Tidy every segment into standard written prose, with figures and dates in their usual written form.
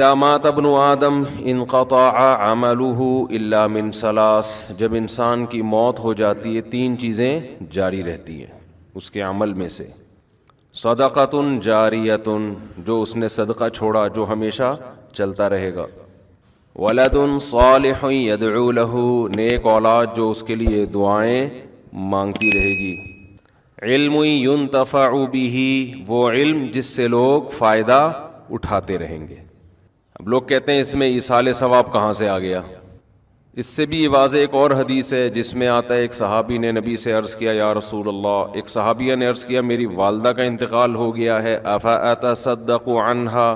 اذا مات ابن آدم انقطع عمله الا من ثلاث، جب انسان کی موت ہو جاتی ہے تین چیزیں جاری رہتی ہیں اس کے عمل میں سے. صدقۃ جاریۃ، جو اس نے صدقہ چھوڑا جو ہمیشہ چلتا رہے گا. ولد صالح يدعو له، نیک اولاد جو اس کے لیے دعائیں مانگتی رہے گی. علم ينتفع به، وہ علم جس سے لوگ فائدہ اٹھاتے رہیں گے. اب لوگ کہتے ہیں اس میں ایصال ثواب کہاں سے آ گیا؟ اس سے بھی واضح ایک اور حدیث ہے جس میں آتا ہے ایک صحابی نے نبی سے عرض کیا یا رسول اللہ، ایک صحابیہ نے عرض کیا میری والدہ کا انتقال ہو گیا ہے، افاتصدق عنہا،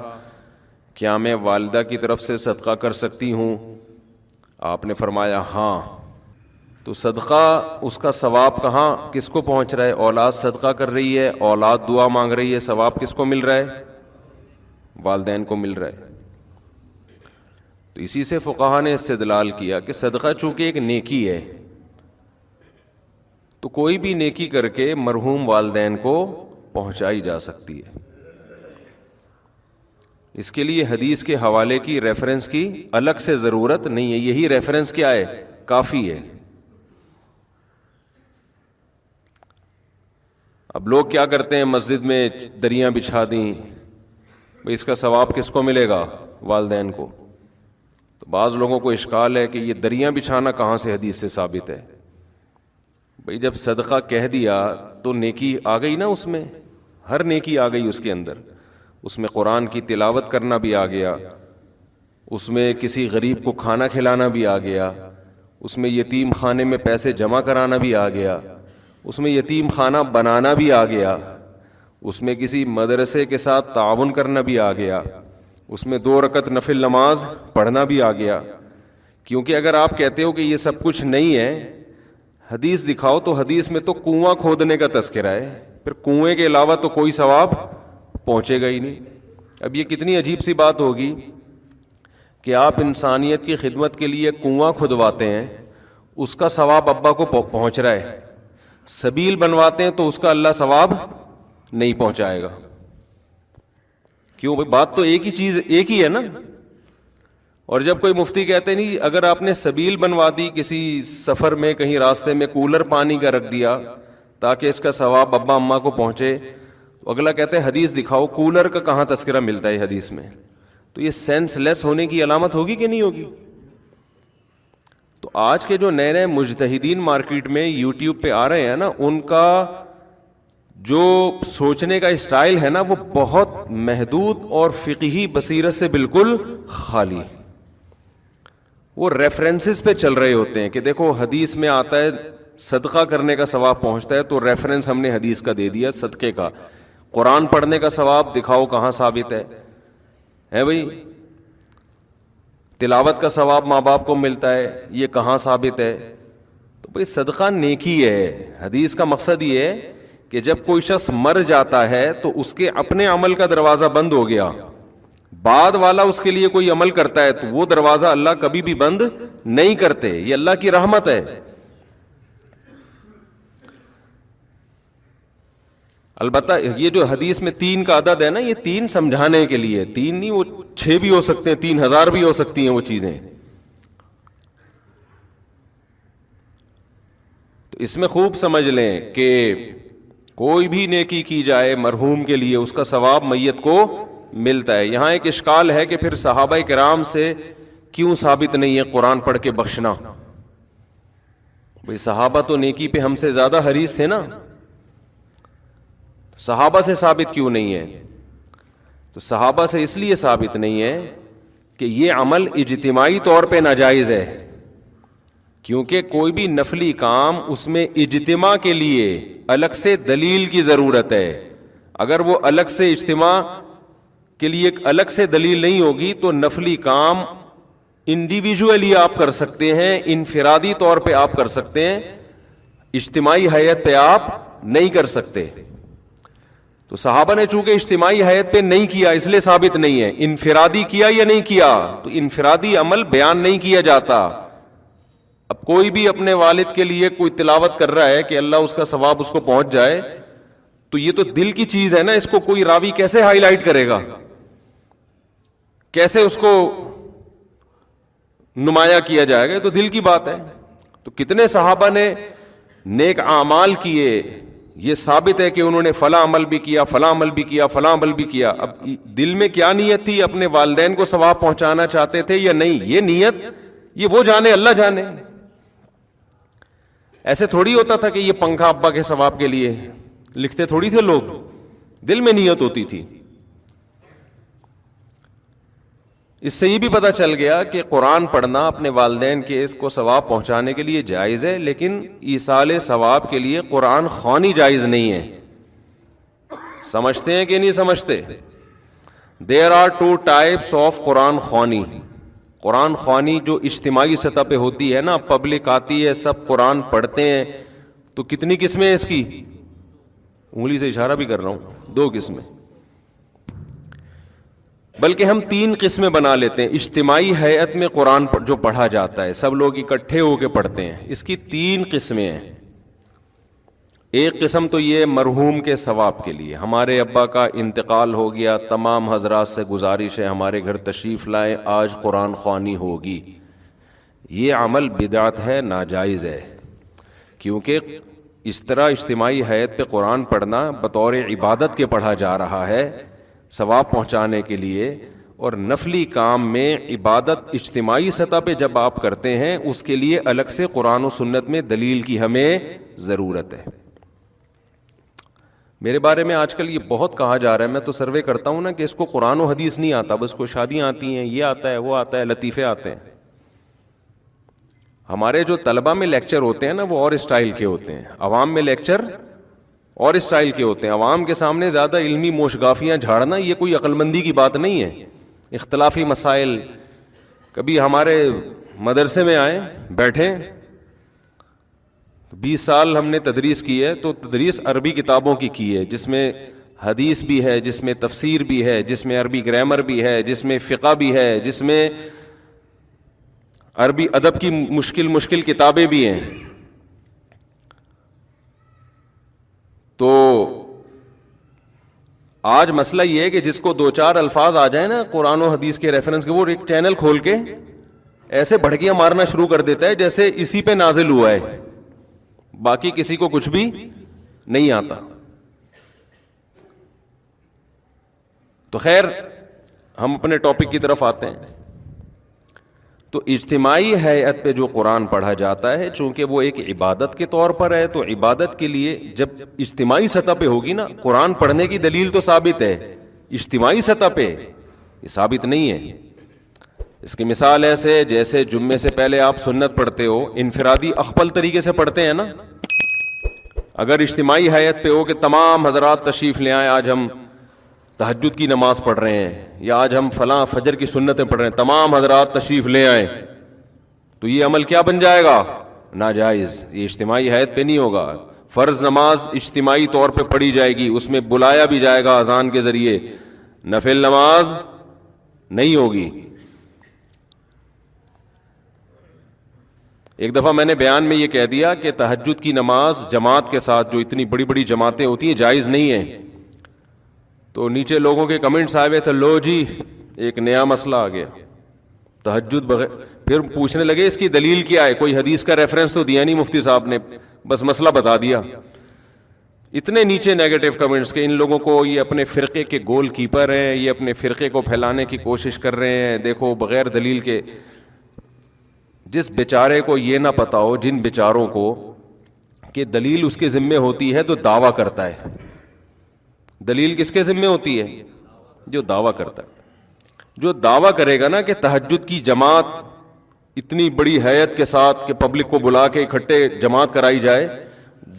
کیا میں والدہ کی طرف سے صدقہ کر سکتی ہوں؟ آپ نے فرمایا ہاں. تو صدقہ اس کا ثواب کہاں کس کو پہنچ رہا ہے؟ اولاد صدقہ کر رہی ہے، اولاد دعا مانگ رہی ہے، ثواب کس کو مل رہا ہے؟ والدین کو مل رہا ہے. تو اسی سے فقہا نے استدلال کیا کہ صدقہ چونکہ ایک نیکی ہے تو کوئی بھی نیکی کر کے مرحوم والدین کو پہنچائی جا سکتی ہے. اس کے لیے حدیث کے حوالے کی ریفرنس کی الگ سے ضرورت نہیں ہے، یہی ریفرنس کیا ہے؟ کافی ہے. اب لوگ کیا کرتے ہیں مسجد میں دریاں بچھا دیں، بھئی اس کا ثواب کس کو ملے گا؟ والدین کو. تو بعض لوگوں کو اشکال ہے کہ یہ دریاں بچھانا کہاں سے حدیث سے ثابت ہے؟ بھئی جب صدقہ کہہ دیا تو نیکی آ گئی نا، اس میں ہر نیکی آ گئی اس کے اندر. اس میں قرآن کی تلاوت کرنا بھی آ گیا، اس میں کسی غریب کو کھانا کھلانا بھی آ گیا، اس میں یتیم خانے میں پیسے جمع کرانا بھی آ گیا، اس میں یتیم خانہ بنانا بھی آ گیا، اس میں کسی مدرسے کے ساتھ تعاون کرنا بھی آ گیا، اس میں 2 رکعت نفل نماز پڑھنا بھی آ گیا. کیونکہ اگر آپ کہتے ہو کہ یہ سب کچھ نہیں ہے، حدیث دکھاؤ تو حدیث میں تو کنواں کھودنے کا تذکرہ ہے، پھر کنویں کے علاوہ تو کوئی ثواب پہنچے گا ہی نہیں. اب یہ کتنی عجیب سی بات ہوگی کہ آپ انسانیت کی خدمت کے لیے کنواں کھدواتے ہیں، اس کا ثواب ابا کو پہنچ رہا ہے، سبیل بنواتے ہیں تو اس کا اللہ ثواب نہیں پہنچائے گا. کیوں بھائی؟ بات تو ایک ہی چیز ایک ہی ہے نا. اور جب کوئی مفتی کہتے نہیں اگر آپ نے سبیل بنوا دی، کسی سفر میں کہیں راستے میں کولر پانی کا رکھ دیا تاکہ اس کا ثواب ابا اماں کو پہنچے، تو اگلا کہتے ہیں حدیث دکھاؤ، کولر کا کہاں تذکرہ ملتا ہے حدیث میں؟ تو یہ سینس لیس ہونے کی علامت ہوگی کہ نہیں ہوگی؟ تو آج کے جو نئے نئے مجتہدین مارکیٹ میں یوٹیوب پہ آ رہے ہیں نا، ان کا جو سوچنے کا اسٹائل ہے نا وہ بہت محدود اور فقہی بصیرت سے بالکل خالی. وہ ریفرنسز پہ چل رہے ہوتے ہیں کہ دیکھو حدیث میں آتا ہے صدقہ کرنے کا ثواب پہنچتا ہے تو ریفرنس ہم نے حدیث کا دے دیا صدقے کا. قرآن پڑھنے کا ثواب دکھاؤ کہاں ثابت ہے بھائی؟ تلاوت کا ثواب ماں باپ کو ملتا ہے، یہ کہاں ثابت ہے؟ تو بھائی صدقہ نیکی ہے. حدیث کا مقصد یہ ہے کہ جب کوئی شخص مر جاتا ہے تو اس کے اپنے عمل کا دروازہ بند ہو گیا، بعد والا اس کے لیے کوئی عمل کرتا ہے تو وہ دروازہ اللہ کبھی بھی بند نہیں کرتے. یہ اللہ کی رحمت ہے. البتہ یہ جو حدیث میں 3 کا عدد ہے نا، یہ 3 سمجھانے کے لیے، 3 نہیں، وہ 6 بھی ہو سکتے ہیں، 3000 بھی ہو سکتی ہیں وہ چیزیں. تو اس میں خوب سمجھ لیں کہ کوئی بھی نیکی کی جائے مرحوم کے لیے اس کا ثواب میت کو ملتا ہے. یہاں ایک اشکال ہے کہ پھر صحابہ کرام سے کیوں ثابت نہیں ہے قرآن پڑھ کے بخشنا؟ بھئی صحابہ تو نیکی پہ ہم سے زیادہ حریص تھے نا، صحابہ سے ثابت کیوں نہیں ہے؟ تو صحابہ سے اس لیے ثابت نہیں ہے کہ یہ عمل اجتماعی طور پہ ناجائز ہے، کیونکہ کوئی بھی نفلی کام اس میں اجتماع کے لیے الگ سے دلیل کی ضرورت ہے. اگر وہ الگ سے اجتماع کے لیے ایک الگ سے دلیل نہیں ہوگی تو نفلی کام انڈیویجولی آپ کر سکتے ہیں، انفرادی طور پہ آپ کر سکتے ہیں، اجتماعی حیت پہ آپ نہیں کر سکتے. تو صحابہ نے چونکہ اجتماعی حیت پہ نہیں کیا اس لیے ثابت نہیں ہے. انفرادی کیا یا نہیں کیا؟ تو انفرادی عمل بیان نہیں کیا جاتا. اب کوئی بھی اپنے والد کے لیے کوئی تلاوت کر رہا ہے کہ اللہ اس کا ثواب اس کو پہنچ جائے، تو یہ تو دل کی چیز ہے نا، اس کو کوئی راوی کیسے ہائی لائٹ کرے گا؟ کیسے اس کو نمایاں کیا جائے گا؟ تو دل کی بات ہے. تو کتنے صحابہ نے نیک اعمال کیے، یہ ثابت ہے کہ انہوں نے فلاں عمل بھی کیا، فلاں عمل بھی کیا، فلاں عمل بھی کیا. اب دل میں کیا نیت تھی؟ اپنے والدین کو ثواب پہنچانا چاہتے تھے یا نہیں؟ یہ نیت یہ وہ جانے، اللہ جانے. ایسے تھوڑی ہوتا تھا کہ یہ پنکھا ابا کے ثواب کے لیے، لکھتے تھوڑی تھے لوگ، دل میں نیت ہوتی تھی. اس سے یہ بھی پتہ چل گیا کہ قرآن پڑھنا اپنے والدین کے اس کو ثواب پہنچانے کے لیے جائز ہے، لیکن ایصال ثواب کے لیے قرآن خوانی جائز نہیں ہے. سمجھتے ہیں کہ نہیں سمجھتے؟ There are two types of Quran خوانی. قرآن خوانی جو اجتماعی سطح پہ ہوتی ہے نا، پبلک آتی ہے، سب قرآن پڑھتے ہیں، تو کتنی قسمیں ہیں اس کی؟ انگلی سے اشارہ بھی کر رہا ہوں، 2 قسمیں، بلکہ ہم 3 قسمیں بنا لیتے ہیں. اجتماعی ہیئت میں قرآن جو پڑھا جاتا ہے، سب لوگ اکٹھے ہو کے پڑھتے ہیں، اس کی 3 قسمیں ہیں. ایک قسم تو یہ مرحوم کے ثواب کے لیے، ہمارے ابا کا انتقال ہو گیا، تمام حضرات سے گزارش ہے ہمارے گھر تشریف لائیں، آج قرآن خوانی ہوگی. یہ عمل بدعت ہے، ناجائز ہے، کیونکہ اس طرح اجتماعی ہیئت پہ قرآن پڑھنا بطور عبادت کے پڑھا جا رہا ہے، ثواب پہنچانے کے لیے. اور نفلی کام میں عبادت اجتماعی سطح پہ جب آپ کرتے ہیں، اس کے لیے الگ سے قرآن و سنت میں دلیل کی ہمیں ضرورت ہے. میرے بارے میں آج کل یہ بہت کہا جا رہا ہے، میں تو سروے کرتا ہوں نا کہ اس کو قرآن و حدیث نہیں آتا، بس کو شادیاں آتی ہیں، یہ آتا ہے، وہ آتا ہے، لطیفے آتے ہیں. ہمارے جو طلبہ میں لیکچر ہوتے ہیں نا، وہ اور اسٹائل کے ہوتے ہیں. عوام میں لیکچر اور اسٹائل کے ہوتے ہیں. عوام کے سامنے زیادہ علمی موشگافیاں جھاڑنا یہ کوئی عقل مندی کی بات نہیں ہے. اختلافی مسائل، کبھی ہمارے مدرسے میں آئے بیٹھے، 20 سال ہم نے تدریس کی ہے، تو تدریس عربی کتابوں کی ہے، جس میں حدیث بھی ہے، جس میں تفسیر بھی ہے، جس میں عربی گرامر بھی ہے، جس میں فقہ بھی ہے، جس میں عربی ادب کی مشکل کتابیں بھی ہیں. تو آج مسئلہ یہ ہے کہ جس کو 2-4 الفاظ آ جائیں نا قرآن و حدیث کے ریفرنس کے، وہ ایک چینل کھول کے ایسے بھڑکیاں مارنا شروع کر دیتا ہے جیسے اسی پہ نازل ہوا ہے، باقی کسی کو کچھ بھی نہیں آتا. تو خیر، ہم اپنے ٹاپک کی طرف آتے ہیں. تو اجتماعی ہیئت پہ جو قرآن پڑھا جاتا ہے، چونکہ وہ ایک عبادت کے طور پر ہے، تو عبادت کے لیے جب اجتماعی سطح پہ ہوگی نا، قرآن پڑھنے کی دلیل تو ثابت ہے، اجتماعی سطح پہ یہ ثابت نہیں ہے. اس کی مثال ایسے جیسے جمعے سے پہلے آپ سنت پڑھتے ہو، انفرادی اخپل طریقے سے پڑھتے ہیں نا. اگر اجتماعی ہیئت پہ ہو کہ تمام حضرات تشریف لے آئیں، آج ہم تہجد کی نماز پڑھ رہے ہیں، یا آج ہم فلاں فجر کی سنتیں پڑھ رہے ہیں، تمام حضرات تشریف لے آئیں، تو یہ عمل کیا بن جائے گا؟ ناجائز. یہ اجتماعی ہیئت پہ نہیں ہوگا. فرض نماز اجتماعی طور پہ پڑھی جائے گی، اس میں بلایا بھی جائے گا اذان کے ذریعے، نفل نماز نہیں ہوگی. ایک دفعہ میں نے بیان میں یہ کہہ دیا کہ تہجد کی نماز جماعت کے ساتھ، جو اتنی بڑی بڑی جماعتیں ہوتی ہیں، جائز نہیں ہے. تو نیچے لوگوں کے کمنٹس آئے ہوئے تھے، لو جی ایک نیا مسئلہ آ گیا، تہجد بغیر. پھر پوچھنے لگے اس کی دلیل کیا ہے؟ کوئی حدیث کا ریفرنس تو دیا نہیں مفتی صاحب نے، بس مسئلہ بتا دیا. اتنے نیچے نیگیٹو کمنٹس کہ ان لوگوں کو یہ اپنے فرقے کے گول کیپر ہیں، یہ اپنے فرقے کو پھیلانے کی کوشش کر رہے ہیں. دیکھو بغیر دلیل کے. جس بیچارے کو یہ نہ پتا ہو، جن بیچاروں کو کہ دلیل اس کے ذمے ہوتی ہے تو دعویٰ کرتا ہے. دلیل کس کے ذمے ہوتی ہے؟ جو دعویٰ کرتا ہے. جو دعویٰ کرے گا نا کہ تہجد کی جماعت اتنی بڑی ہیئت کے ساتھ کہ پبلک کو بلا کے اکٹھے جماعت کرائی جائے،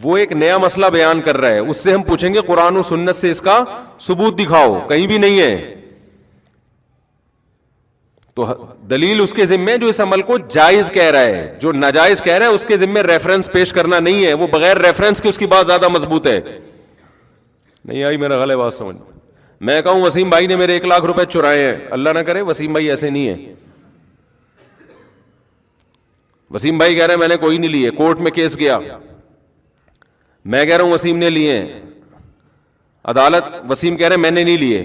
وہ ایک نیا مسئلہ بیان کر رہا ہے. اس سے ہم پوچھیں گے قرآن و سنت سے اس کا ثبوت دکھاؤ، کہیں بھی نہیں ہے. تو دلیل اس کے ذمے جو اس عمل کو جائز کہہ رہا ہے، جو ناجائز کہہ رہا ہے اس کے ذمے ریفرنس پیش کرنا نہیں ہے. وہ بغیر ریفرنس کے اس کی بات زیادہ مضبوط ہے. نہیں آئی میرا غلط بات سمجھ؟ میں کہوں وسیم بھائی نے میرے 1 لاکھ روپے چرائے ہیں، اللہ نہ کرے وسیم بھائی ایسے نہیں ہے. وسیم بھائی کہہ رہے ہیں میں نے کوئی نہیں لیے، کورٹ میں کیس گیا، میں کہہ رہا ہوں وسیم نے لیے ہیں، عدالت وسیم کہہ رہے ہیں میں نے نہیں لیے.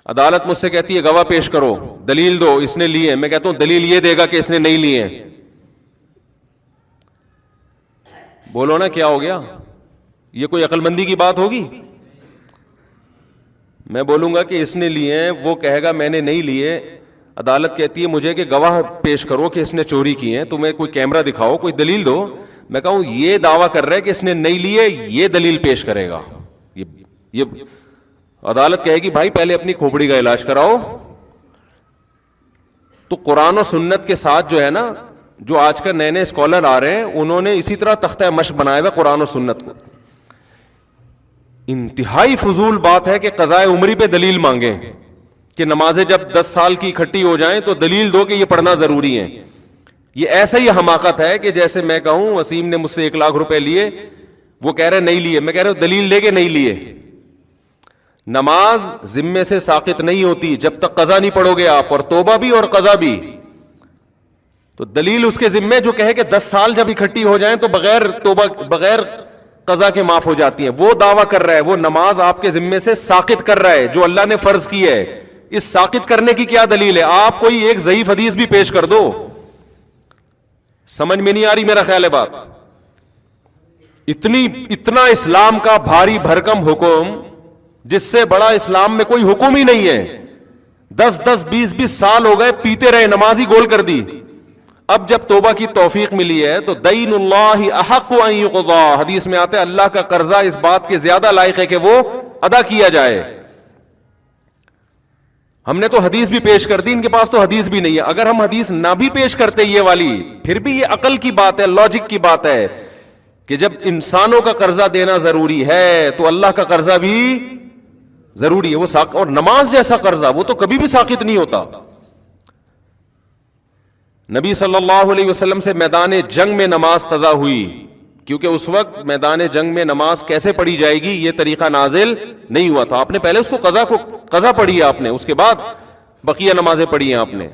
عدالت مجھ سے کہتی ہے گواہ پیش کرو, دلیل دو, اس نے لیے. میں کہتا ہوں دلیل یہ دے گا کہ اس نے نہیں لیے. بولو نا کیا ہو گیا؟ یہ کوئی عقل مندی کی بات ہوگی؟ میں بولوں گا کہ اس نے لیے ہیں, وہ کہے گا میں نے نہیں لیے. عدالت کہتی ہے مجھے کہ گواہ پیش کرو کہ اس نے چوری کی ہیں, تمہیں کوئی کیمرہ دکھاؤ, کوئی دلیل دو. میں کہوں یہ دعویٰ کر رہا ہے کہ اس نے نہیں لیے, یہ دلیل پیش کرے گا. یہ عدالت کہے گی بھائی پہلے اپنی کھوپڑی کا علاج کراؤ. تو قرآن و سنت کے ساتھ جو ہے نا, جو آج کل نئے نئے اسکالر آ رہے ہیں, انہوں نے اسی طرح تختہ مشق بنایا ہوا قرآن و سنت کو. انتہائی فضول بات ہے کہ قضاء عمری پہ دلیل مانگیں کہ نمازیں جب 10 سال کی اکٹھی ہو جائیں تو دلیل دو کہ یہ پڑھنا ضروری ہے. یہ ایسا ہی حماقت ہے کہ جیسے میں کہوں وسیم نے مجھ سے 1 لاکھ روپے لیے, وہ کہہ رہے نہیں لیے, میں کہہ رہا ہوں دلیل دے کے نہیں لیے. نماز ذمے سے ساقط نہیں ہوتی جب تک قضا نہیں پڑھو گے آپ, اور توبہ بھی اور قضا بھی. تو دلیل اس کے ذمے جو کہے کہ 10 سال جب اکٹھی ہو جائیں تو بغیر توبہ بغیر قضا کے معاف ہو جاتی ہیں, وہ دعویٰ کر رہا ہے, وہ نماز آپ کے ذمے سے ساقط کر رہا ہے جو اللہ نے فرض کی ہے. اس ساقط کرنے کی کیا دلیل ہے؟ آپ کوئی ایک ضعیف حدیث بھی پیش کر دو. سمجھ میں نہیں آ رہی میرا خیال ہے بات. اتنا اسلام کا بھاری بھرکم حکم, جس سے بڑا اسلام میں کوئی حکم ہی نہیں ہے. 10 20 سال ہو گئے پیتے رہے, نماز ہی گول کر دی. اب جب توبہ کی توفیق ملی ہے تو دین اللہ احق ان یقضى, حدیث میں آتا ہے اللہ کا قرضہ اس بات کے زیادہ لائق ہے کہ وہ ادا کیا جائے. ہم نے تو حدیث بھی پیش کر دی, ان کے پاس تو حدیث بھی نہیں ہے. اگر ہم حدیث نہ بھی پیش کرتے یہ والی, پھر بھی یہ عقل کی بات ہے, لاجک کی بات ہے کہ جب انسانوں کا قرضہ دینا ضروری ہے تو اللہ کا قرضہ بھی ضروری ہے. وہ اور نماز جیسا قرضہ وہ تو کبھی بھی ساقط نہیں ہوتا. نبی صلی اللہ علیہ وسلم سے میدان جنگ میں نماز قضا ہوئی, کیونکہ اس وقت میدان جنگ میں نماز کیسے پڑھی جائے گی یہ طریقہ نازل نہیں ہوا تھا. آپ نے پہلے اس کو قضا پڑھی ہے آپ نے, اس کے بعد بقیہ نمازیں پڑھی ہیں آپ نے.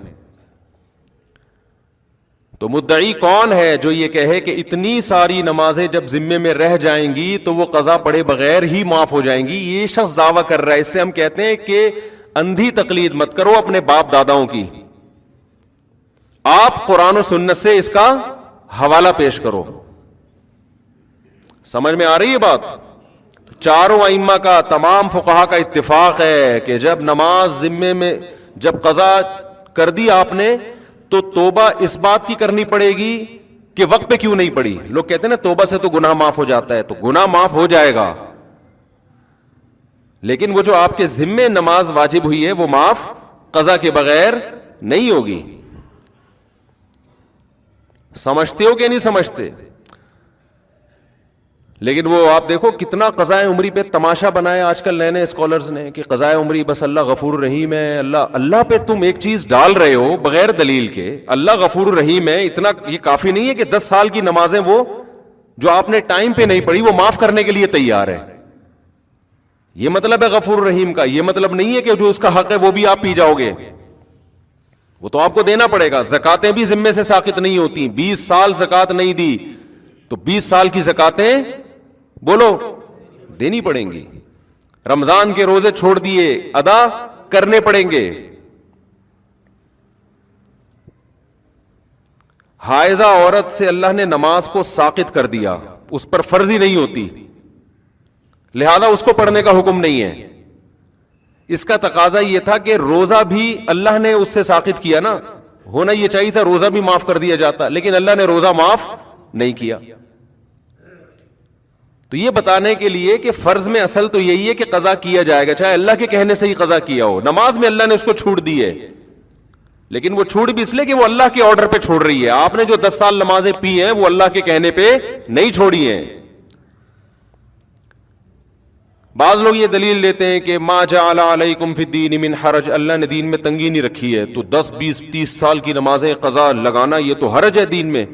تو مدعی کون ہے جو یہ کہے کہ اتنی ساری نمازیں جب ذمے میں رہ جائیں گی تو وہ قضا پڑھے بغیر ہی معاف ہو جائیں گی؟ یہ شخص دعویٰ کر رہا ہے. اس سے ہم کہتے ہیں کہ اندھی تقلید مت کرو اپنے باپ داداؤں کی, آپ قرآن و سنت سے اس کا حوالہ پیش کرو. سمجھ میں آ رہی ہے بات؟ چاروں ائمہ کا, تمام فقہا کا اتفاق ہے کہ جب نماز ذمے میں جب قضا کر دی آپ نے تو توبہ اس بات کی کرنی پڑے گی کہ وقت پہ کیوں نہیں پڑی. لوگ کہتے ہیں نا توبہ سے تو گناہ معاف ہو جاتا ہے, تو گناہ معاف ہو جائے گا, لیکن وہ جو آپ کے ذمے نماز واجب ہوئی ہے وہ معاف قضا کے بغیر نہیں ہوگی. سمجھتے ہو کہ نہیں سمجھتے؟ لیکن وہ آپ دیکھو کتنا قضائے عمری پہ تماشا بنایا آج کل نئے نئے اسکالرز نے کہ قضائے عمری بس اللہ غفور رحیم ہے. اللہ پہ تم ایک چیز ڈال رہے ہو بغیر دلیل کے, اللہ غفور رحیم ہے, اتنا یہ کافی نہیں ہے کہ 10 سال کی نمازیں وہ جو آپ نے ٹائم پہ نہیں پڑھی وہ معاف کرنے کے لیے تیار ہے. یہ مطلب ہے غفور رحیم کا. یہ مطلب نہیں ہے کہ جو اس کا حق ہے وہ بھی آپ پی جاؤ گے, وہ تو آپ کو دینا پڑے گا. زکاتیں بھی ذمے سے ساقط نہیں ہوتی. 20 سال زکات نہیں دی تو 20 سال کی زکاتیں بولو دینی پڑیں گی. رمضان کے روزے چھوڑ دیے, ادا کرنے پڑیں گے. حائضہ عورت سے اللہ نے نماز کو ساقط کر دیا, اس پر فرض ہی نہیں ہوتی, لہذا اس کو پڑھنے کا حکم نہیں ہے. اس کا تقاضا یہ تھا کہ روزہ بھی اللہ نے اس سے ساقط کیا نا, ہونا یہ چاہیے تھا روزہ بھی معاف کر دیا جاتا, لیکن اللہ نے روزہ معاف نہیں کیا. تو یہ بتانے کے لیے کہ فرض میں اصل تو یہی ہے کہ قضا کیا جائے گا, چاہے اللہ کے کہنے سے ہی قضا کیا ہو. نماز میں اللہ نے اس کو چھوٹ دی ہے, لیکن وہ چھوٹ بھی اس لیے کہ وہ اللہ کے آرڈر پہ چھوڑ رہی ہے. آپ نے جو 10 سال نمازیں پی ہیں وہ اللہ کے کہنے پہ نہیں چھوڑی ہیں. بعض لوگ یہ دلیل دیتے ہیں کہ ما جعل علیکم فی الدین من حرج, اللہ نے دین میں تنگی نہیں رکھی ہے, تو 10 20 30 سال کی نمازیں قضا لگانا یہ تو حرج ہے دین میں.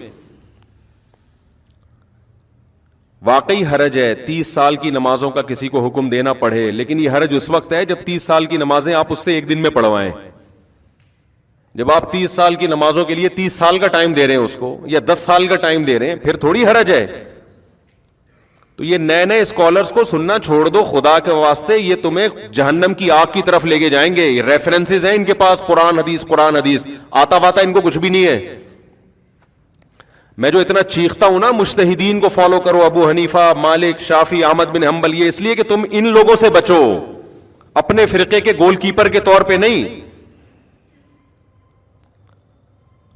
واقعی حرج ہے 30 سال کی نمازوں کا کسی کو حکم دینا پڑے, لیکن یہ حرج اس وقت ہے جب 30 سال کی نمازیں آپ اس سے ایک دن میں پڑھوائیں. جب آپ 30 سال کی نمازوں کے لیے 30 سال کا ٹائم دے رہے ہیں اس کو, یا 10 سال کا ٹائم دے رہے ہیں, پھر تھوڑی حرج ہے. تو یہ نئے نئے اسکالرز کو سننا چھوڑ دو خدا کے واسطے, یہ تمہیں جہنم کی آگ کی طرف لے کے جائیں گے. یہ ریفرنسز ہیں ان کے پاس, قرآن حدیث, آتا واتا ان کو کچھ بھی نہیں ہے. میں جو اتنا چیختا ہوں نا مجتہدین کو فالو کرو, ابو حنیفہ, مالک, شافعی, احمد بن حنبل, یہ اس لیے کہ تم ان لوگوں سے بچو, اپنے فرقے کے گول کیپر کے طور پہ نہیں.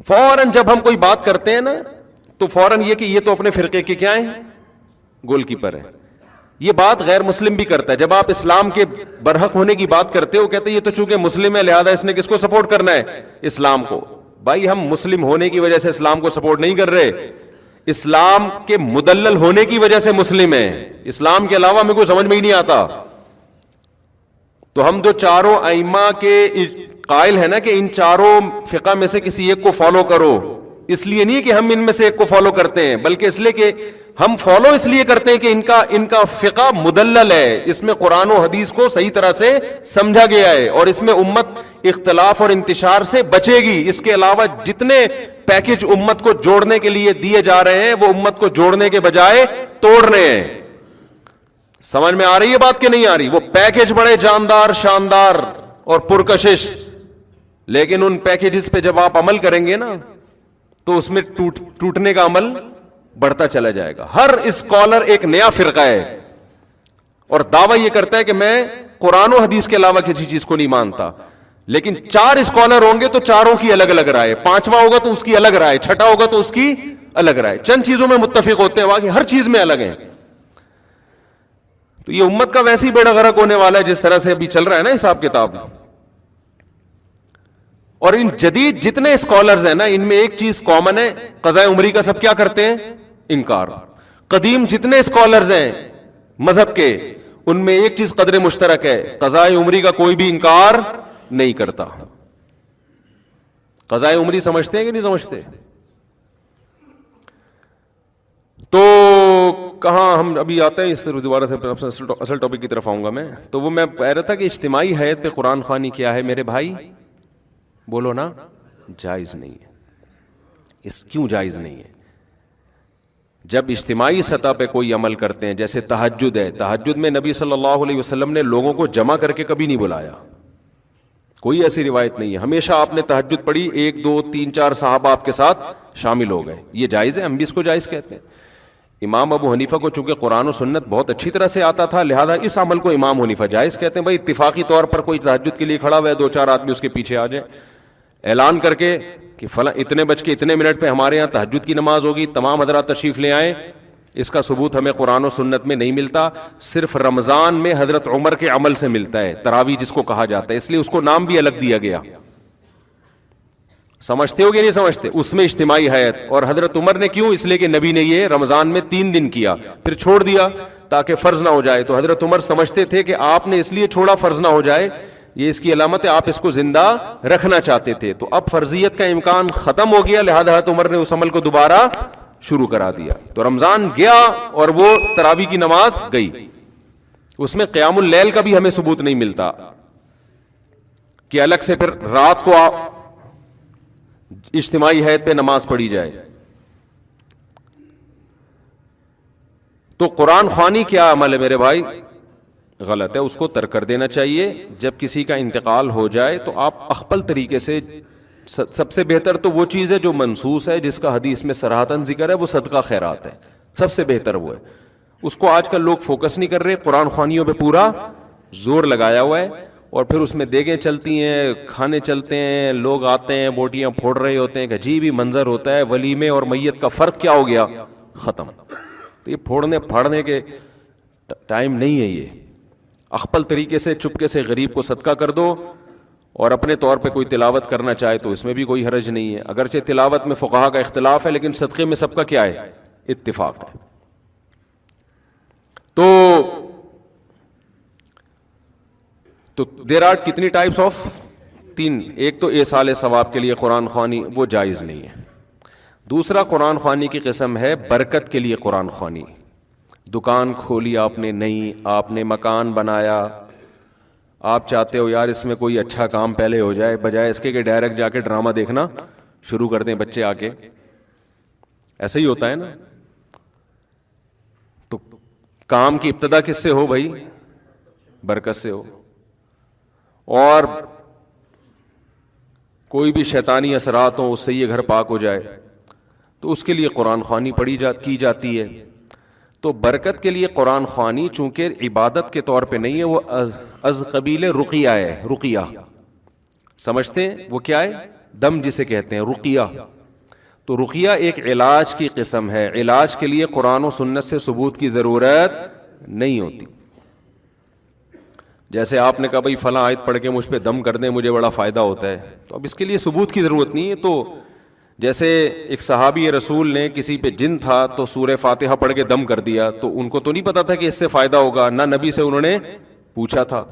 فوراً جب ہم کوئی بات کرتے ہیں نا تو فوراً یہ کہ یہ تو اپنے فرقے کے کیا ہیں, گول کیپر ہے. یہ بات غیر مسلم بھی کرتا ہے. جب آپ اسلام کے برحق ہونے کی بات کرتے ہو, کہتے ہیں یہ تو چونکہ مسلم ہے لہذا اس نے کس کو سپورٹ کرنا ہے, اسلام کو. بھائی ہم مسلم ہونے کی وجہ سے اسلام کو سپورٹ نہیں کر رہے, اسلام کے مدلل ہونے کی وجہ سے مسلم ہیں. اسلام کے علاوہ ہمیں کوئی سمجھ میں ہی نہیں آتا. تو ہم جو چاروں ائمہ کے قائل ہیں نا کہ ان چاروں فقہ میں سے کسی ایک کو فالو کرو, اس لیے نہیں کہ ہم ان میں سے ایک کو فالو کرتے ہیں, بلکہ اس لیے کہ ہم فالو اس لیے کرتے ہیں کہ ان کا فقہ مدلل ہے, اس میں قرآن و حدیث کو صحیح طرح سے سمجھا گیا ہے, اور اس میں امت اختلاف اور انتشار سے بچے گی. اس کے علاوہ جتنے پیکج امت کو جوڑنے کے لیے دیے جا رہے ہیں وہ امت کو جوڑنے کے بجائے توڑ رہے ہیں. سمجھ میں آ رہی ہے بات کہ نہیں آ رہی؟ وہ پیکج بڑے جاندار, شاندار اور پرکشش, لیکن ان پیکجز پہ جب آپ عمل کریں گے نا تو اس میں ٹوٹنے کا عمل بڑھتا چلا جائے گا. ہر اسکالر ایک نیا فرقہ ہے اور دعویٰ یہ کرتا ہے کہ میں قرآن و حدیث کے علاوہ کسی چیز کو نہیں مانتا, لیکن 4 اسکالر ہوں گے تو چاروں کی الگ الگ رائے, 5واں ہوگا تو اس کی الگ رائے, 6واں ہوگا تو اس کی الگ رائے. چند چیزوں میں متفق ہوتے ہیں, باقی ہر چیز میں الگ ہیں. تو یہ امت کا ویسے ہی بیڑا غرق ہونے والا ہے جس طرح سے ابھی چل رہا ہے نا حساب کتاب. اور ان جدید جتنے اسکالرز ہیں نا ان میں ایک چیز کامن ہے, قضاء عمری کا سب کیا کرتے ہیں, انکار. قدیم جتنے اسکالرز ہیں مذہب کے ان میں ایک چیز قدر مشترک ہے, قضاء عمری کا کوئی بھی انکار نہیں کرتا. قضاء عمری سمجھتے ہیں کہ نہیں سمجھتے؟ تو کہاں ہم ابھی آتے ہیں, اس دوبارہ سے اصل ٹاپک کی طرف آؤں گا میں. تو وہ میں کہہ رہا تھا کہ اجتماعی حیت پہ قرآن خوانی کیا ہے میرے بھائی, بولو نا, جائز نہیں ہے. اس کیوں جائز نہیں ہے؟ جب اجتماعی سطح پہ کوئی عمل کرتے ہیں, جیسے تہجد ہے, تہجد میں نبی صلی اللہ علیہ وسلم نے لوگوں کو جمع کر کے کبھی نہیں بلایا, کوئی ایسی روایت نہیں ہے. ہمیشہ آپ نے تہجد پڑھی, 1 2 3 4 صحابہ آپ کے ساتھ شامل ہو گئے, یہ جائز ہے, ہم بھی اس کو جائز کہتے ہیں. امام ابو حنیفہ کو چونکہ قرآن و سنت بہت اچھی طرح سے آتا تھا لہذا اس عمل کو امام حنیفہ جائز کہتے ہیں. بھائی اتفاقی طور پر کوئی تہجد کے لیے کھڑا ہوا ہے, 2-4 آدمی اس کے پیچھے آ جائیں, اعلان کر کے کہ فلاں اتنے بج کے اتنے منٹ پہ ہمارے یہاں تہجد کی نماز ہوگی, تمام حضرات تشریف لے آئیں. اس کا ثبوت ہمیں قرآن و سنت میں نہیں ملتا, صرف رمضان میں حضرت عمر کے عمل سے ملتا ہے, تراویح جس کو کہا جاتا ہے, اس لیے اس کو نام بھی الگ دیا گیا. سمجھتے ہو کہ نہیں سمجھتے؟ اس میں اجتماعی حیت. اور حضرت عمر نے کیوں؟ اس لیے کہ نبی نے یہ رمضان میں 3 دن کیا پھر چھوڑ دیا تاکہ فرض نہ ہو جائے. تو حضرت عمر سمجھتے تھے کہ آپ نے اس لیے چھوڑا فرض نہ ہو جائے, یہ اس کی علامت ہے, آپ اس کو زندہ رکھنا چاہتے تھے. تو اب فرضیت کا امکان ختم ہو گیا لہذا حضرت عمر نے اس عمل کو دوبارہ شروع کرا دیا. تو رمضان گیا اور وہ تراویح کی نماز گئی. اس میں قیام اللیل کا بھی ہمیں ثبوت نہیں ملتا کہ الگ سے پھر رات کو اجتماعی حیت پہ نماز پڑھی جائے. تو قرآن خوانی کیا عمل ہے میرے بھائی؟ غلط ہے, اس کو ترک کر دینا چاہیے. جب کسی کا انتقال ہو جائے تو آپ اخپل طریقے سے, سب سے بہتر تو وہ چیز ہے جو منصوص ہے, جس کا حدیث میں صراحتاً ذکر ہے, وہ صدقہ خیرات ہے, سب سے بہتر وہ ہے. اس کو آج کل لوگ فوکس نہیں کر رہے, قرآن خوانیوں پہ پورا زور لگایا ہوا ہے, اور پھر اس میں دیگیں چلتی ہیں, کھانے چلتے ہیں, لوگ آتے ہیں بوٹیاں پھوڑ رہے ہوتے ہیں, کہ عجیب ہی منظر ہوتا ہے. ولیمے اور میت کا فرق کیا ہو گیا؟ ختم. تو یہ پھوڑنے پھاڑنے کے ٹائم نہیں ہے. یہ اخپل طریقے سے چپکے سے غریب کو صدقہ کر دو, اور اپنے طور پہ کوئی تلاوت کرنا چاہے تو اس میں بھی کوئی حرج نہیں ہے. اگرچہ تلاوت میں فقہا کا اختلاف ہے لیکن صدقے میں سب کا کیا ہے؟ اتفاق ہے. تو دیر آر کتنی ٹائپس آف 3. ایک تو ایصال ثواب کے لیے قرآن خوانی, وہ جائز نہیں ہے. دوسرا قرآن خوانی کی قسم ہے برکت کے لیے قرآن خوانی. دکان کھولی آپ نے نئی, آپ نے مکان بنایا, آپ چاہتے ہو یار اس میں کوئی اچھا کام پہلے ہو جائے, بجائے اس کے کہ ڈائریکٹ جا کے ڈرامہ دیکھنا شروع کر دیں بچے آ کے. ایسا ہی ہوتا ہے نا. تو کام کی ابتدا کس سے ہو بھائی؟ برکت سے ہو. اور کوئی بھی شیطانی اثرات ہوں اس سے یہ گھر پاک ہو جائے تو اس کے لیے قرآن خوانی کی جاتی ہے. تو برکت کے لیے قرآن خوانی چونکہ عبادت کے طور پہ نہیں ہے، وہ از قبیل رقیہ ہے. رقیہ سمجھتے ہیں وہ کیا ہے؟ دم جسے کہتے ہیں رقیہ. تو رقیہ ایک علاج کی قسم ہے. علاج کے لیے قرآن و سنت سے ثبوت کی ضرورت نہیں ہوتی. جیسے آپ نے کہا بھائی فلاں آیت پڑھ کے مجھ پہ دم کر دیں مجھے بڑا فائدہ ہوتا ہے، تو اب اس کے لیے ثبوت کی ضرورت نہیں ہے. تو جیسے ایک صحابی رسول نے کسی پہ جن تھا تو سورہ فاتحہ پڑھ کے دم کر دیا، تو ان کو تو نہیں پتا تھا کہ اس سے فائدہ ہوگا، نہ نبی سے انہوں نے پوچھا تھا.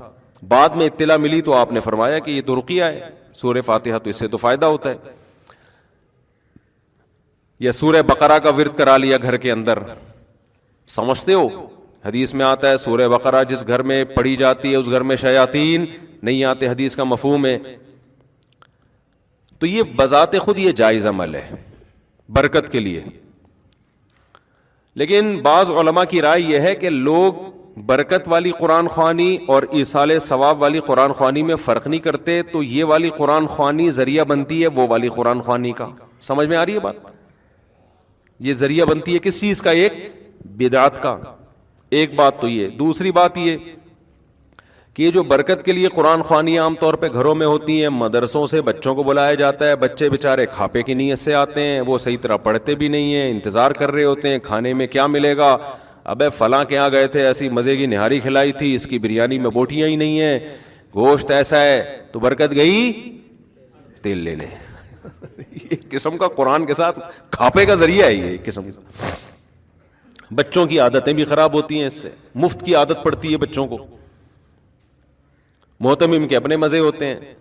بعد میں اطلاع ملی تو آپ نے فرمایا کہ یہ تو رقیہ ہے، سورہ فاتحہ تو اس سے تو فائدہ ہوتا ہے. یا سورہ بقرہ کا ورد کرا لیا گھر کے اندر. سمجھتے ہو حدیث میں آتا ہے سورہ بقرہ جس گھر میں پڑھی جاتی ہے اس گھر میں شیاطین نہیں آتے، حدیث کا مفہوم ہے. تو یہ بذات خود یہ جائز عمل ہے برکت کے لیے. لیکن بعض علماء کی رائے یہ ہے کہ لوگ برکت والی قرآن خوانی اور ایصال ثواب والی قرآن خوانی میں فرق نہیں کرتے، تو یہ والی قرآن خوانی ذریعہ بنتی ہے وہ والی قرآن خوانی کا. سمجھ میں آ رہی ہے بات؟ یہ ذریعہ بنتی ہے کس چیز کا؟ ایک بدعت کا. ایک بات تو یہ. دوسری بات یہ کہ یہ جو برکت کے لیے قرآن خوانی عام طور پہ گھروں میں ہوتی ہیں، مدرسوں سے بچوں کو بلایا جاتا ہے، بچے بیچارے کھاپے کی نیت سے آتے ہیں، وہ صحیح طرح پڑھتے بھی نہیں ہیں، انتظار کر رہے ہوتے ہیں کھانے میں کیا ملے گا. ابے فلاں کے یہاں گئے تھے ایسی مزے کی نہاری کھلائی تھی، اس کی بریانی میں بوٹیاں ہی نہیں ہیں، گوشت ایسا ہے، تو برکت گئی تیل لینے. ایک قسم کا قرآن کے ساتھ کھاپے کا ذریعہ ہے یہ. ایک قسم کا بچوں کی عادتیں بھی خراب ہوتی ہیں اس سے. مفت کی عادت پڑتی ہے بچوں کو. محتمم کے اپنے مزے ہوتے ہیں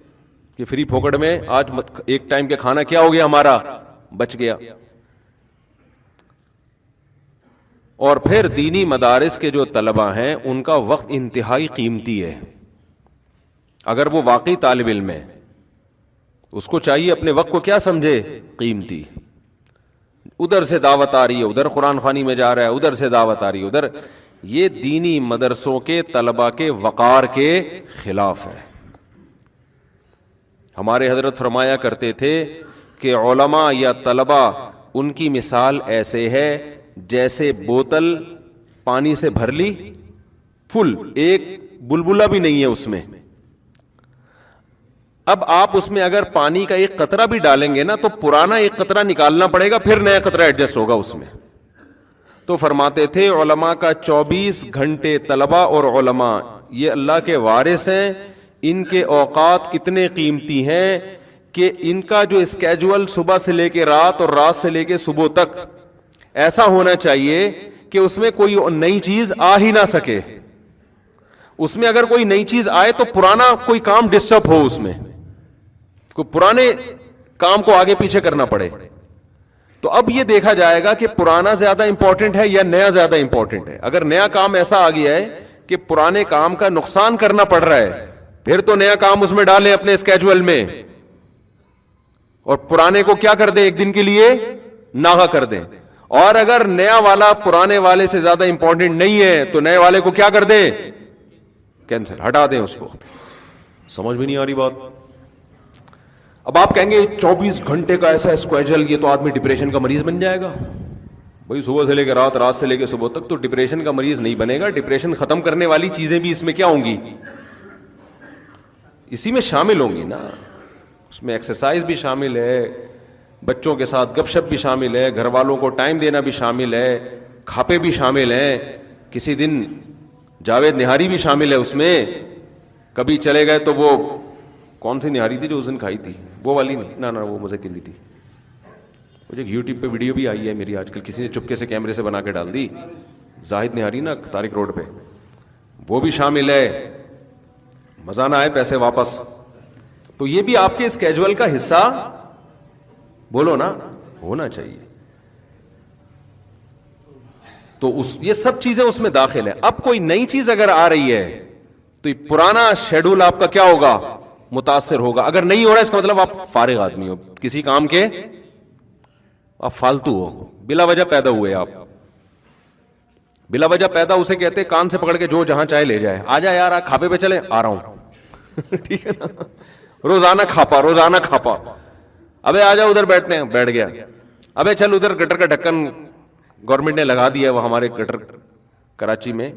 کہ فری پھوکٹ میں آج ایک ٹائم کے کھانا کیا ہو گیا ہمارا بچ گیا. اور پھر دینی مدارس کے جو طلبہ ہیں ان کا وقت انتہائی قیمتی ہے. اگر وہ واقعی طالب علم ہے اس کو چاہیے اپنے وقت کو کیا سمجھے؟ قیمتی. ادھر سے دعوت آ رہی ہے ادھر قرآن خوانی میں جا رہا ہے، ادھر سے دعوت آ رہی ہے ادھر. یہ دینی مدرسوں کے طلبہ کے وقار کے خلاف ہے. ہمارے حضرت فرمایا کرتے تھے کہ علماء یا طلبہ ان کی مثال ایسے ہے جیسے بوتل پانی سے بھر لی فل، ایک بلبلہ بھی نہیں ہے اس میں. اب آپ اس میں اگر پانی کا ایک قطرہ بھی ڈالیں گے نا تو پرانا ایک قطرہ نکالنا پڑے گا، پھر نیا قطرہ ایڈجسٹ ہوگا اس میں. تو فرماتے تھے علماء کا 24 گھنٹے طلبہ اور علماء یہ اللہ کے وارث ہیں، ان کے اوقات اتنے قیمتی ہیں کہ ان کا جو اسکیجول صبح سے لے کے رات اور رات سے لے کے صبح تک ایسا ہونا چاہیے کہ اس میں کوئی نئی چیز آ ہی نہ سکے. اس میں اگر کوئی نئی چیز آئے تو پرانا کوئی کام ڈسٹرب ہو، اس میں کوئی پرانے کام کو آگے پیچھے کرنا پڑے. تو اب یہ دیکھا جائے گا کہ پرانا زیادہ امپورٹنٹ ہے یا نیا زیادہ امپورٹنٹ ہے. اگر نیا کام ایسا آ گیا ہے کہ پرانے کام کا نقصان کرنا پڑ رہا ہے پھر تو نیا کام اس میں ڈالیں اپنے اسکیجول میں، اور پرانے کو کیا کر دیں ایک دن کے لیے ناغا کر دیں. اور اگر نیا والا پرانے والے سے زیادہ امپورٹنٹ نہیں ہے تو نئے والے کو کیا کر دیں؟ کینسل، ہٹا دیں اس کو. سمجھ بھی نہیں آ رہی بات. اب آپ کہیں گے 24 گھنٹے کا ایسا اسکیجول، یہ تو آدمی ڈپریشن کا مریض بن جائے گا. بھائی صبح سے لے کے رات، رات سے لے کے صبح تک تو ڈپریشن کا مریض نہیں بنے گا. ڈپریشن ختم کرنے والی چیزیں بھی اس میں کیا ہوں گی؟ اسی میں شامل ہوں گی نا. اس میں ایکسرسائز بھی شامل ہے، بچوں کے ساتھ گپ شپ بھی شامل ہے، گھر والوں کو ٹائم دینا بھی شامل ہے، کھاپے بھی شامل ہیں. کسی دن جاوید نہاری بھی شامل ہے اس میں. کبھی چلے گئے تو وہ کون سی نہاری تھی جو اس دن کھائی تھی؟ وہ والی نہیں، نہ وہ مزے کے لیے تھی. مجھے یوٹیوب پہ ویڈیو بھی آئی ہے میری آج کل، کسی نے چپکے سے کیمرے سے بنا کے ڈال دی. زاہد نہاری نا طارق روڈ پہ، وہ بھی شامل ہے. مزہ نہ آئے پیسے واپس. تو یہ بھی آپ کے اسکیجول کا حصہ بولو نا ہونا چاہیے. تو یہ سب چیزیں اس میں داخل ہیں. اب کوئی نئی چیز اگر آ رہی ہے تو یہ پرانا شیڈول آپ کا کیا ہوگا؟ متاثر ہوگا. اگر نہیں ہو رہا اس کا مطلب آپ فارغ آدمی ہو کسی کام کے، آپ فالتو ہو، بلا وجہ پیدا ہوئے آپ. بلا وجہ پیدا اسے کہتے کان سے پکڑ کے جو جہاں چاہے لے جائے, آ جا یار کھاپے پہ چلے, آ رہا ہوں ٹھیک ہے نا, روزانہ کھاپا, ابے آ جا ادھر بیٹھتے ہیں, بیٹھ گیا, ابے چل ادھر گٹر کا ڈھکن گورنمنٹ نے لگا دیا, وہ ہمارے گٹر کراچی میں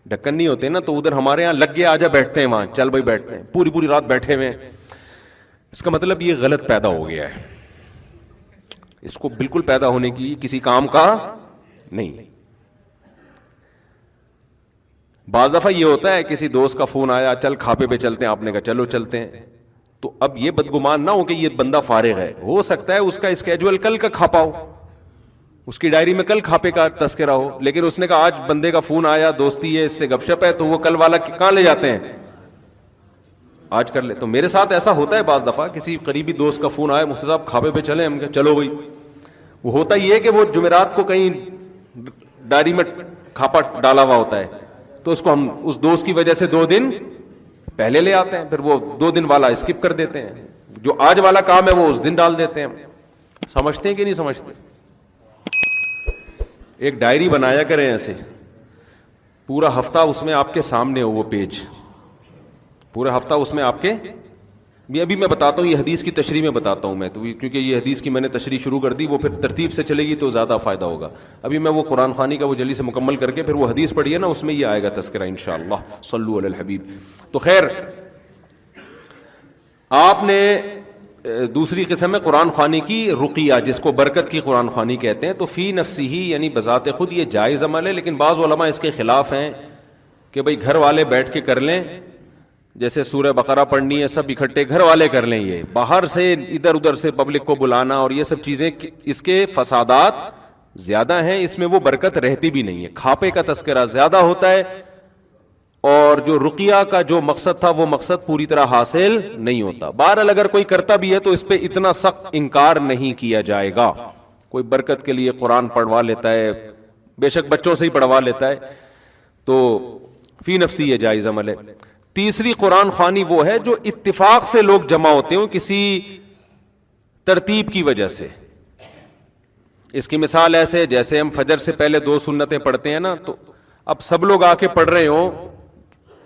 ڈھکن نہیں ہوتے نا, تو ادھر ہمارے یہاں لگ گیا, آ جا بیٹھتے ہیں وہاں, چل بھائی بیٹھتے ہیں, پوری رات بیٹھے ہوئے. اس کا مطلب یہ غلط پیدا ہو گیا ہے, اس کو بالکل پیدا ہونے کی کسی کام کا نہیں. بعض دفعہ یہ ہوتا ہے کسی دوست کا فون آیا, چل کھاپے پہ چلتے ہیں, آپ نے کہا چلو چلتے ہیں, تو اب یہ بدگمان نہ ہو کہ یہ بندہ فارغ ہے, ہو سکتا ہے اس کا اسکیجول کل کا کھاپا ہو, اس کی ڈائری میں کل کھاپے کا تذکرہ ہو, لیکن اس نے کہا آج بندے کا فون آیا, دوستی ہے, اس سے گپ شپ ہے, تو وہ کل والا کہاں لے جاتے ہیں, آج کر لے. تو میرے ساتھ ایسا ہوتا ہے بعض دفعہ, کسی قریبی دوست کا فون آیا, مفتی صاحب کھاپے پہ چلیں, ہم کہا چلو بھائی. وہ ہوتا یہ ہے کہ وہ جمعرات کو کہیں ڈائری میں کھاپا ڈالا ہوا ہوتا ہے, تو اس کو ہم اس دوست کی وجہ سے 2 دن پہلے لے آتے ہیں, پھر وہ 2 دن والا اسکپ کر دیتے ہیں, جو آج والا کام ہے وہ اس دن ڈال دیتے ہیں. سمجھتے ہیں کہ نہیں سمجھتے؟ ایک ڈائری بنایا کریں ایسے, پورا ہفتہ اس میں آپ کے سامنے ہو وہ پیج, پورا ہفتہ اس میں آپ کے. ابھی میں بتاتا ہوں, یہ حدیث کی تشریح میں بتاتا ہوں میں, تو کیونکہ یہ حدیث کی میں نے تشریح شروع کر دی, وہ پھر ترتیب سے چلے گی تو زیادہ فائدہ ہوگا. ابھی میں وہ قرآن خوانی کا وہ جلدی سے مکمل کر کے پھر وہ حدیث پڑھی ہے نا, اس میں یہ آئے گا تذکرہ انشاءاللہ. صلو علی الحبیب. تو خیر, آپ نے دوسری قسم ہے قرآن خوانی کی رقیہ, جس کو برکت کی قرآن خوانی کہتے ہیں. تو فی نفسی ہی یعنی بذات خود یہ جائز عمل ہے, لیکن بعض علماء اس کے خلاف ہیں کہ بھئی گھر والے بیٹھ کے کر لیں, جیسے سورہ بقرہ پڑھنی ہے سب اکٹھے گھر والے کر لیں, یہ باہر سے ادھر ادھر سے پبلک کو بلانا اور یہ سب چیزیں, اس کے فسادات زیادہ ہیں, اس میں وہ برکت رہتی بھی نہیں ہے. کھاپے کا تذکرہ زیادہ ہوتا ہے, اور جو رقیہ کا جو مقصد تھا وہ مقصد پوری طرح حاصل نہیں ہوتا. بہرحال اگر کوئی کرتا بھی ہے تو اس پہ اتنا سخت انکار نہیں کیا جائے گا. کوئی برکت کے لیے قرآن پڑھوا لیتا ہے, بے شک بچوں سے ہی پڑھوا لیتا ہے, تو فی نفسی یہ جائز عمل ہے. تیسری قرآن خوانی وہ ہے جو اتفاق سے لوگ جمع ہوتے ہوں کسی ترتیب کی وجہ سے. اس کی مثال ایسے, جیسے ہم فجر سے پہلے 2 سنتیں پڑھتے ہیں نا, تو اب سب لوگ آ کے پڑھ رہے ہوں,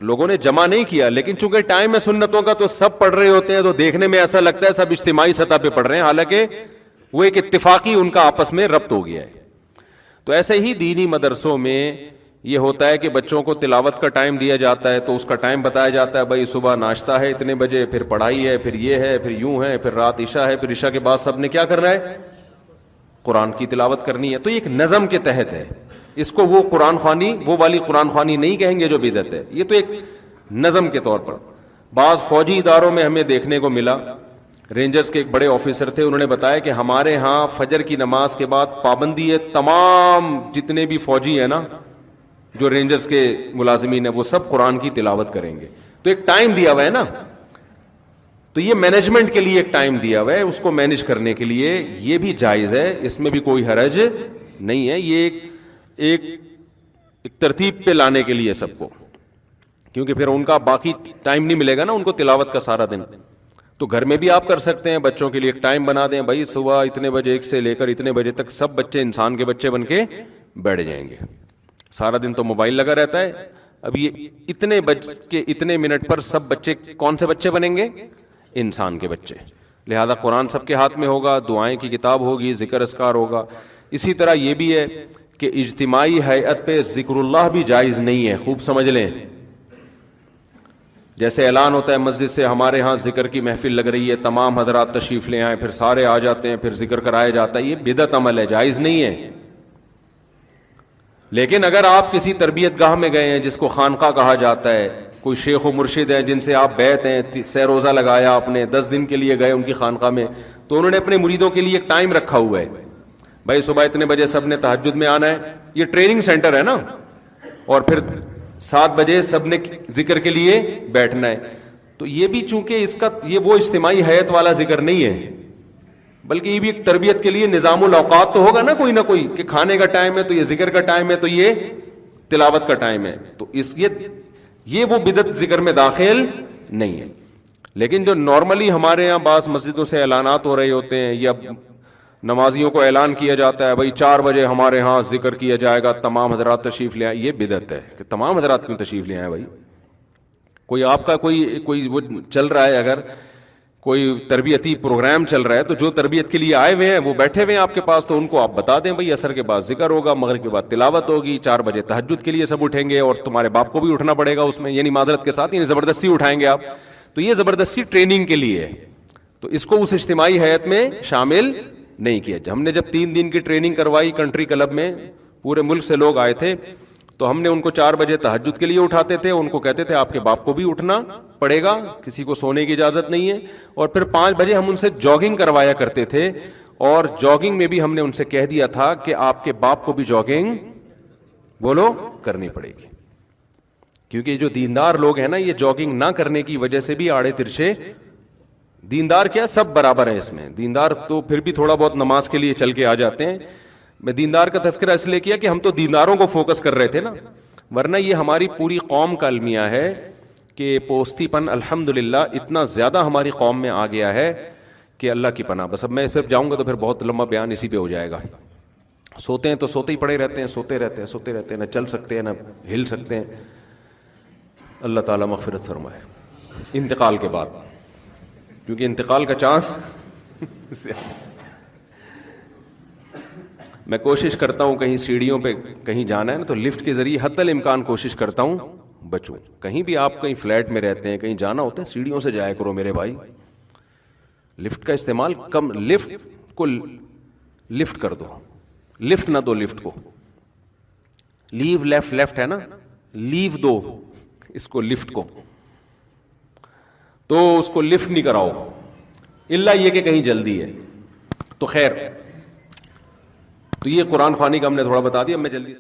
لوگوں نے جمع نہیں کیا, لیکن چونکہ ٹائم ہے سنتوں کا تو سب پڑھ رہے ہوتے ہیں, تو دیکھنے میں ایسا لگتا ہے سب اجتماعی سطح پہ پڑھ رہے ہیں, حالانکہ وہ ایک اتفاقی ان کا آپس میں ربط ہو گیا ہے. تو ایسے ہی دینی مدرسوں میں یہ ہوتا ہے کہ بچوں کو تلاوت کا ٹائم دیا جاتا ہے, تو اس کا ٹائم بتایا جاتا ہے, بھائی صبح ناشتہ ہے اتنے بجے, پھر پڑھائی ہے, پھر یہ ہے, پھر یوں ہے, پھر رات عشاء ہے, پھر عشاء کے بعد سب نے کیا کرنا ہے, قرآن کی تلاوت کرنی ہے. تو یہ ایک نظم کے تحت ہے, اس کو وہ قرآن خوانی, وہ والی قرآن خوانی نہیں کہیں گے جو بدعت ہے, یہ تو ایک نظم کے طور پر. بعض فوجی اداروں میں ہمیں دیکھنے کو ملا, رینجرز کے ایک بڑے آفیسر تھے, انہوں نے بتایا کہ ہمارے ہاں فجر کی نماز کے بعد پابندی ہے, تمام جتنے بھی فوجی ہیں نا, جو رینجرز کے ملازمین ہیں, وہ سب قرآن کی تلاوت کریں گے. تو ایک ٹائم دیا ہوا ہے نا, تو یہ مینجمنٹ کے لیے ایک ٹائم دیا ہوا ہے, اس کو مینج کرنے کے لیے یہ بھی جائز ہے, اس میں بھی کوئی حرج نہیں ہے. یہ ایک ترتیب پہ لانے کے لیے سب کو, کیونکہ پھر ان کا باقی ٹائم نہیں ملے گا نا ان کو تلاوت کا سارا دن. تو گھر میں بھی آپ کر سکتے ہیں, بچوں کے لیے ایک ٹائم بنا دیں, بھائی صبح اتنے بجے 1 سے لے کر اتنے بجے تک سب بچے انسان کے بچے بن کے بیٹھ جائیں گے. سارا دن تو موبائل لگا رہتا ہے, اب یہ اتنے بج کے اتنے منٹ پر سب بچے کون سے بچے بنیں گے, انسان کے بچے. لہذا قرآن سب کے ہاتھ میں ہوگا, دعائیں کی کتاب ہوگی, ذکر اذکار ہوگا. اسی طرح یہ بھی ہے کہ اجتماعی ہیئت پہ ذکر اللہ بھی جائز نہیں ہے, خوب سمجھ لیں. جیسے اعلان ہوتا ہے مسجد سے ہمارے ہاں ذکر کی محفل لگ رہی ہے, تمام حضرات تشریف لے آئیں, پھر سارے آ جاتے ہیں, پھر ذکر کرایا جاتا ہے, یہ بدعت عمل ہے, جائز نہیں ہے. لیکن اگر آپ کسی تربیت گاہ میں گئے ہیں جس کو خانقاہ کہا جاتا ہے, کوئی شیخ و مرشد ہیں جن سے آپ بیعت ہیں, سہ روزہ لگایا آپ نے, 10 دن کے لیے گئے ان کی خانقاہ میں, تو انہوں نے اپنے مریدوں کے لیے ایک ٹائم رکھا ہوا ہے, بھائی صبح اتنے بجے سب نے تہجد میں آنا ہے, یہ ٹریننگ سینٹر ہے نا, اور پھر 7 بجے سب نے ذکر کے لیے بیٹھنا ہے. تو یہ بھی چونکہ اس کا یہ وہ اجتماعی حیت والا ذکر نہیں ہے, بلکہ یہ بھی ایک تربیت کے لیے نظام الاوقات تو ہوگا نا کوئی نہ کوئی, کہ کھانے کا ٹائم ہے تو یہ ذکر کا ٹائم ہے, تو یہ تلاوت کا ٹائم ہے. تو اس یہ وہ بدعت ذکر میں داخل نہیں ہے. لیکن جو نارملی ہمارے ہاں بعض مسجدوں سے اعلانات ہو رہے ہوتے ہیں, یا نمازیوں کو اعلان کیا جاتا ہے بھائی 4 بجے ہمارے ہاں ذکر کیا جائے گا, تمام حضرات تشریف لے آئیں. یہ بدعت ہے کہ تمام حضرات کیوں تشریف لے آئیں بھائی؟ کوئی آپ کا کوئی وہ چل رہا ہے, اگر کوئی تربیتی پروگرام چل رہا ہے تو جو تربیت کے لیے آئے ہوئے ہیں وہ بیٹھے ہوئے ہیں آپ کے پاس, تو ان کو آپ بتا دیں بھائی عصر کے بعد ذکر ہوگا, مغرب کے بعد تلاوت ہوگی, 4 بجے تہجد کے لیے سب اٹھیں گے, اور تمہارے باپ کو بھی اٹھنا پڑے گا اس میں, یعنی معذرت کے ساتھ, یعنی زبردستی اٹھائیں گے آپ. تو یہ زبردستی ٹریننگ کے لیے ہے, تو اس کو اس اجتماعی ہیئت میں شامل نہیں کیا. ہم نے جب 3 دن کی ٹریننگ کروائی کنٹری کلب میں, پورے ملک سے لوگ آئے تھے, تو ہم نے ان کو 4 بجے تہجد کے لیے اٹھاتے تھے, ان کو کہتے تھے آپ کے باپ کو بھی اٹھنا پڑے گا, کسی کو سونے کی اجازت نہیں ہے. اور پھر 5 بجے ہم ان سے جاگنگ کروایا کرتے تھے, اور جاگنگ میں بھی ہم نے ان سے کہہ دیا تھا کہ آپ کے باپ کو بھی جاگنگ بولو کرنی پڑے گی, کیونکہ جو دیندار لوگ ہیں نا, یہ جاگنگ نہ کرنے کی وجہ سے بھی آڑے ترچھے, دیندار کیا سب برابر ہیں اس میں, دیندار تو پھر بھی تھوڑا بہت نماز کے لیے چل کے آ جاتے ہیں. میں دیندار کا تذکرہ اس لیے کیا کہ ہم تو دینداروں کو فوکس کر رہے تھے نا, ورنہ یہ ہماری پوری قوم کا المیہ ہے کہ پوستی پن الحمدللہ اتنا زیادہ ہماری قوم میں آ گیا ہے کہ اللہ کی پناہ. بس اب میں پھر جاؤں گا تو پھر بہت لمبا بیان اسی پہ ہو جائے گا. سوتے ہیں تو سوتے ہی پڑے رہتے ہیں, سوتے رہتے ہیں, نہ چل سکتے ہیں نہ ہل سکتے ہیں. اللہ تعالیٰ مغفرت فرمائے. انتقال کے بعد, کیونکہ انتقال کا چانس میں کوشش کرتا ہوں کہیں سیڑھیوں پہ کہیں جانا ہے نا تو لفٹ کے ذریعے حتی الامکان کوشش کرتا ہوں بچوں. کہیں بھی آپ کہیں فلیٹ میں رہتے ہیں, کہیں جانا ہوتا ہے, سیڑھیوں سے جایا کرو میرے بھائی. لفٹ کا استعمال کم, لفٹ کو لفٹ کر دو, لفٹ نہ دو لفٹ کو. لیو لیفٹ ہے نا, لیو دو اس کو لفٹ کو, تو اس کو لفٹ نہیں کراؤ الا یہ کہ کہیں جلدی ہے. تو خیر, تو یہ قرآن خوانی کا ہم نے تھوڑا بتا دیا. میں جلدی